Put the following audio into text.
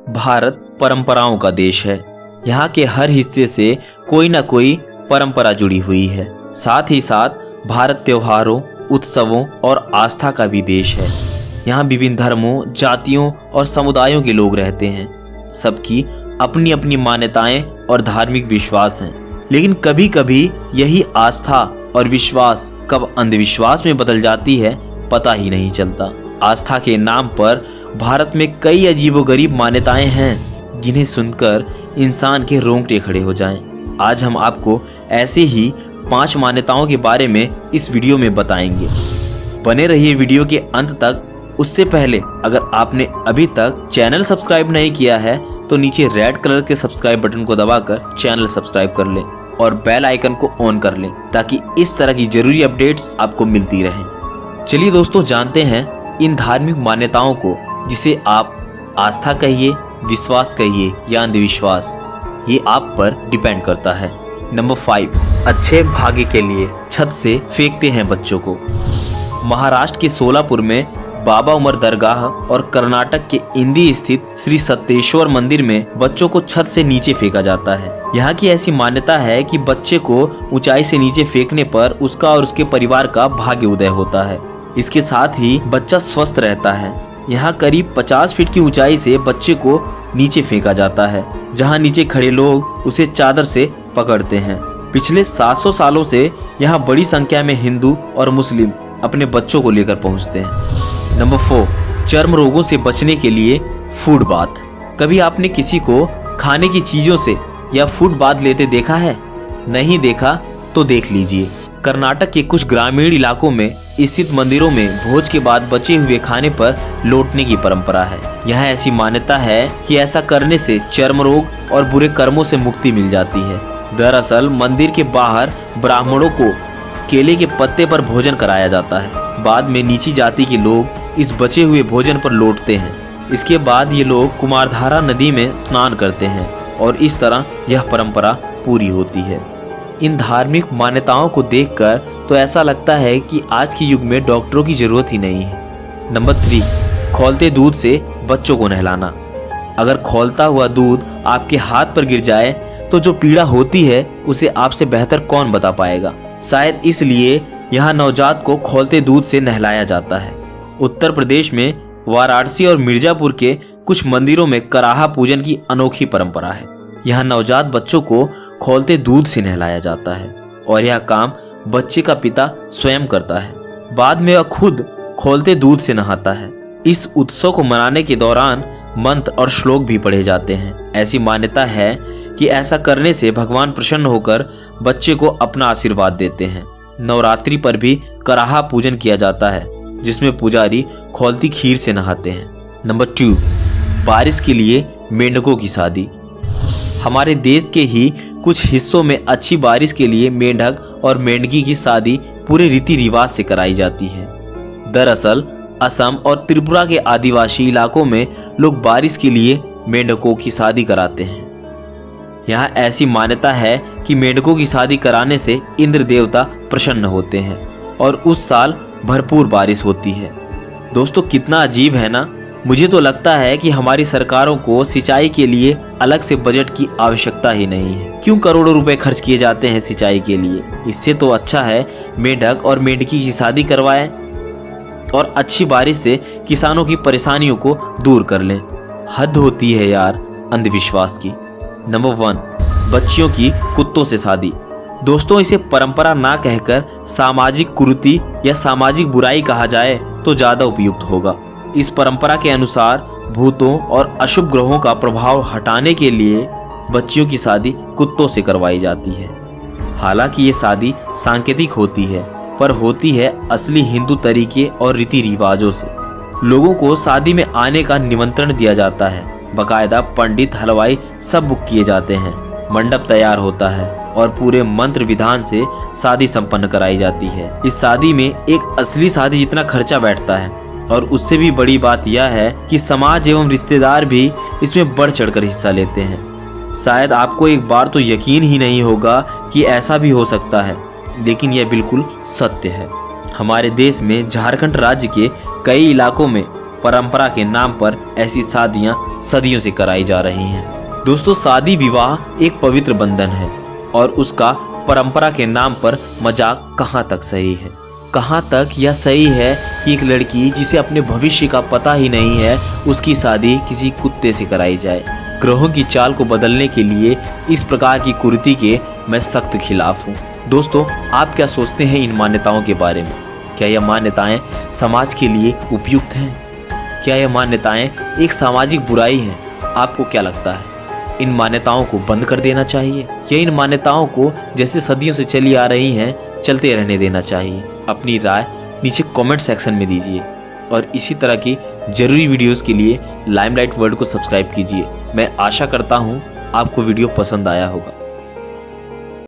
भारत परंपराओं का देश है। यहाँ के हर हिस्से से कोई ना कोई परंपरा जुड़ी हुई है। साथ ही साथ भारत त्योहारों, उत्सवों और आस्था का भी देश है। यहाँ विभिन्न धर्मों, जातियों और समुदायों के लोग रहते हैं। सबकी अपनी अपनी मान्यताएं और धार्मिक विश्वास हैं। लेकिन कभी कभी यही आस्था और विश्वास कब अंधविश्वास में बदल जाती है पता ही नहीं चलता। आस्था के नाम पर भारत में कई अजीबोगरीब मान्यताएं हैं जिन्हें सुनकर इंसान के रोंगटे खड़े हो जाएं। आज हम आपको ऐसे ही 5 मान्यताओं के बारे में इस वीडियो में बताएंगे। बने रहिए वीडियो के अंत तक। उससे पहले अगर आपने अभी तक चैनल सब्सक्राइब नहीं किया है तो नीचे रेड कलर के सब्सक्राइब बटन को दबाकर चैनल सब्सक्राइब कर लें और बेल आइकन को ऑन कर लें ताकि इस तरह की जरूरी अपडेट्स आपको मिलती रहें। चलिए दोस्तों, जानते हैं इन धार्मिक मान्यताओं को, जिसे आप आस्था कहिए, विश्वास कहिए या अंधविश्वास, ये आप पर डिपेंड करता है। नंबर 5, अच्छे भाग्य के लिए छत से फेंकते हैं बच्चों को। महाराष्ट्र के सोलापुर में बाबा उमर दरगाह और कर्नाटक के इंदी स्थित श्री सत्तेश्वर मंदिर में बच्चों को छत से नीचे फेंका जाता है। यहाँ की ऐसी मान्यता है कि बच्चे को ऊंचाई से नीचे फेंकने पर उसका और उसके परिवार का भाग्य उदय होता है। इसके साथ ही बच्चा स्वस्थ रहता है। यहाँ करीब 50 फीट की ऊंचाई से बच्चे को नीचे फेंका जाता है, जहाँ नीचे खड़े लोग उसे चादर से पकड़ते हैं। पिछले 700 सालों से यहाँ बड़ी संख्या में हिंदू और मुस्लिम अपने बच्चों को लेकर पहुँचते हैं। नंबर 4, चर्म रोगों से बचने के लिए फूड बाथ। कभी आपने किसी को खाने की चीजों से या फूड बाथ लेते देखा है? नहीं देखा तो देख लीजिए। कर्नाटक के कुछ ग्रामीण इलाकों में स्थित मंदिरों में भोज के बाद बचे हुए खाने पर लौटने की परंपरा है। यहाँ ऐसी मान्यता है कि ऐसा करने से चर्म रोग और बुरे कर्मों से मुक्ति मिल जाती है। दरअसल मंदिर के बाहर ब्राह्मणों को केले के पत्ते पर भोजन कराया जाता है। बाद में नीची जाति के लोग इस बचे हुए भोजन पर लौटते हैं। इसके बाद ये लोग कुमारधारा नदी में स्नान करते हैं और इस तरह यह परंपरा पूरी होती है। इन धार्मिक मान्यताओं को देखकर तो ऐसा लगता है कि आज के युग में डॉक्टरों की जरूरत ही नहीं है। नंबर 3, खौलते दूध से बच्चों को नहलाना। अगर खौलता हुआ दूध आपके हाथ पर गिर जाए तो जो पीड़ा होती है उसे आपसे बेहतर कौन बता पाएगा। शायद इसलिए यहाँ नवजात को खौलते दूध से नहलाया जाता है। उत्तर प्रदेश में वाराणसी और मिर्जापुर के कुछ मंदिरों में कराहा पूजन की अनोखी परंपरा है। यहाँ नवजात बच्चों को खौलते दूध से नहलाया जाता है और यह काम बच्चे का पिता स्वयं करता है। बाद में वह खुद खौलते दूध से नहाता है। इस उत्सव को मनाने के दौरान मंत्र और श्लोक भी पढ़े जाते हैं। ऐसी मान्यता है कि ऐसा करने से भगवान प्रसन्न होकर बच्चे को अपना आशीर्वाद देते हैं। नवरात्रि पर भी कराहा पूजन किया जाता है, जिसमें पुजारी खौलती खीर से नहाते हैं। नंबर 2, बारिश के लिए मेंढकों की शादी। हमारे देश के ही कुछ हिस्सों में अच्छी बारिश के लिए मेंढक और मेंढकी की शादी पूरे रीति रिवाज से कराई जाती है। दरअसल असम और त्रिपुरा के आदिवासी इलाकों में लोग बारिश के लिए मेंढकों की शादी कराते हैं। यहाँ ऐसी मान्यता है कि मेंढकों की शादी कराने से इंद्र देवता प्रसन्न होते हैं और उस साल भरपूर बारिश होती है। दोस्तों, कितना अजीब है ना। मुझे तो लगता है कि हमारी सरकारों को सिंचाई के लिए अलग से बजट की आवश्यकता ही नहीं है। क्यों करोड़ों रुपए खर्च किए जाते हैं सिंचाई के लिए? इससे तो अच्छा है मेंढक और मेंढकी की शादी करवाएं और अच्छी बारिश से किसानों की परेशानियों को दूर कर लें। हद होती है यार अंधविश्वास की। नंबर 1, बच्चियों की कुत्तों से शादी। दोस्तों, इसे परंपरा ना कहकर सामाजिक कुरीति या सामाजिक बुराई कहा जाए तो ज्यादा उपयुक्त होगा। इस परंपरा के अनुसार भूतों और अशुभ ग्रहों का प्रभाव हटाने के लिए बच्चियों की शादी कुत्तों से करवाई जाती है। हालांकि ये शादी सांकेतिक होती है, पर होती है असली हिंदू तरीके और रीति रिवाजों से। लोगों को शादी में आने का निमंत्रण दिया जाता है। बकायदा पंडित, हलवाई सब बुक किए जाते हैं। मंडप तैयार होता है और पूरे मंत्र विधान से शादी संपन्न कराई जाती है। इस शादी में एक असली शादी जितना खर्चा बैठता है और उससे भी बड़ी बात यह है कि समाज एवं रिश्तेदार भी इसमें बढ़ चढ़कर हिस्सा लेते हैं। शायद आपको एक बार तो यकीन ही नहीं होगा कि ऐसा भी हो सकता है, लेकिन यह बिल्कुल सत्य है। हमारे देश में झारखंड राज्य के कई इलाकों में परंपरा के नाम पर ऐसी शादियां सदियों से कराई जा रही हैं। दोस्तों, शादी विवाह एक पवित्र बंधन है और उसका परंपरा के नाम पर मजाक कहाँ तक सही है? कहाँ तक यह सही है कि एक लड़की जिसे अपने भविष्य का पता ही नहीं है, उसकी शादी किसी कुत्ते से कराई जाए? ग्रहों की चाल को बदलने के लिए इस प्रकार की कुरीति के मैं सख्त खिलाफ हूँ। दोस्तों, आप क्या सोचते हैं इन मान्यताओं के बारे में? क्या यह मान्यताएं समाज के लिए उपयुक्त हैं? क्या यह मान्यताएं एक सामाजिक बुराई हैं? आपको क्या लगता है? इन मान्यताओं को बंद कर देना चाहिए या इन मान्यताओं को जैसे सदियों से चली आ रही हैं चलते रहने देना चाहिए? अपनी राय नीचे कमेंट सेक्शन में दीजिए और इसी तरह की जरूरी वीडियोस के लिए लाइमलाइट वर्ल्ड को सब्सक्राइब कीजिए। मैं आशा करता हूँ आपको वीडियो पसंद आया होगा।